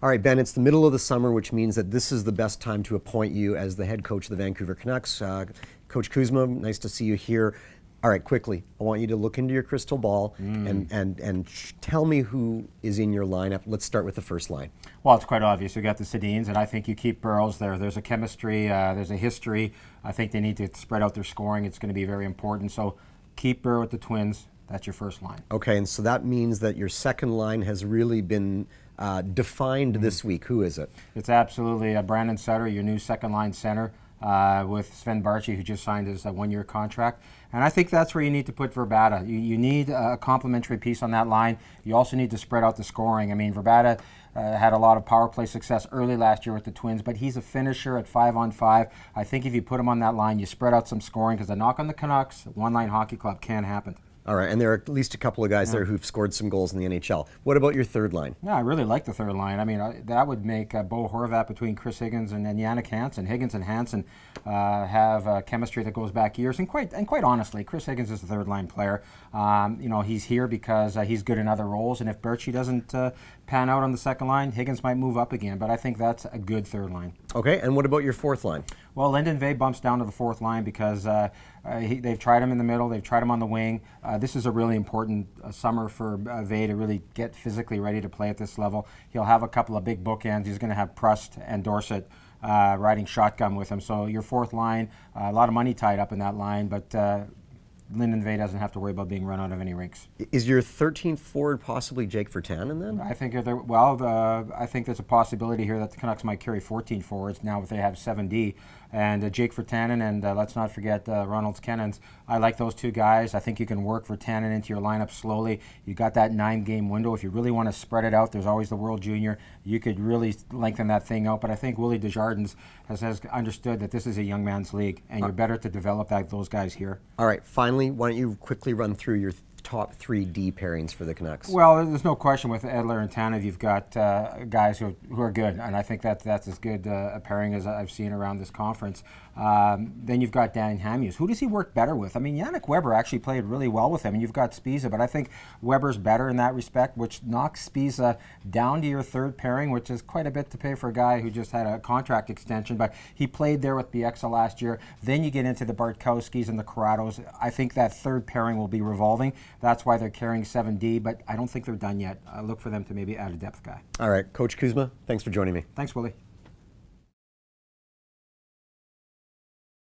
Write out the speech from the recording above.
All right, Ben, it's the middle of the summer, which means that this is the best time to appoint you as the head coach of the Vancouver Canucks. Coach Kuzma, nice to see you here. All right, quickly, I want you to look into your crystal ball and tell me who is in your lineup. Let's start with the first line. Well, it's quite obvious. You got the Sedins, and I think you keep Burrows there. There's a chemistry, there's a history. I think they need to spread out their scoring. It's going to be very important. So keep Burrow with the Twins. That's your first line. Okay, and so that means that your second line has really been defined this week. Who is it? It's absolutely Brandon Sutter, your new second line center, with Sven Barchi, who just signed his one-year contract. And I think that's where you need to put Verbata. You need a complementary piece on that line. You also need to spread out the scoring. I mean, Verbata had a lot of power play success early last year with the Twins, but he's a finisher at 5-on-5. I think if you put him on that line, you spread out some scoring, because the knock on the Canucks, one-line hockey club, can happen. All right, and there are at least a couple of guys there who've scored some goals in the NHL. What about your third line? Yeah, I really like the third line. I mean, that would make Bo Horvat between Chris Higgins and Jannik Hansen. Higgins and Hansen have chemistry that goes back years. And quite honestly, Chris Higgins is the third line player. You know, he's here because he's good in other roles. And if Birchie doesn't pan out on the second line, Higgins might move up again. But I think that's a good third line. Okay, and what about your fourth line? Well, Lyndon Vey bumps down to the fourth line because they've tried him in the middle, they've tried him on the wing. This is a really important summer for Vey to really get physically ready to play at this level. He'll have a couple of big bookends. He's going to have Prust and Dorsett riding shotgun with him. So your fourth line, a lot of money tied up in that line, but Lyndon Vey doesn't have to worry about being run out of any rinks. Is your 13th forward possibly Jake Virtanen then? I think I think there's a possibility here that the Canucks might carry 14 forwards now if they have 7D. And Jake Virtanen and let's not forget Ronald Kennens. I like those two guys. I think you can work Virtanen into your lineup slowly. You got that 9-game window. If you really want to spread it out, there's always the World Junior. You could really lengthen that thing out. But I think Willie Desjardins has understood that this is a young man's league, and you're better to develop those guys here. All right, finally, why don't you quickly run through your top 3 D pairings for the Canucks? Well, there's no question with Edler and Tanev, you've got guys who are good, and I think that's as good a pairing as I've seen around this conference. Then you've got Dan Hamhuis. Who does he work better with? I mean, Yannick Weber actually played really well with him, and you've got Spiza, but I think Weber's better in that respect, which knocks Spiza down to your third pairing, which is quite a bit to pay for a guy who just had a contract extension, but he played there with Bieksa last year. Then you get into the Bartkowskis and the Corrados. I think that third pairing will be revolving. That's why they're carrying 7D, but I don't think they're done yet. I look for them to maybe add a depth guy. All right, Coach Kuzma, thanks for joining me. Thanks, Willie.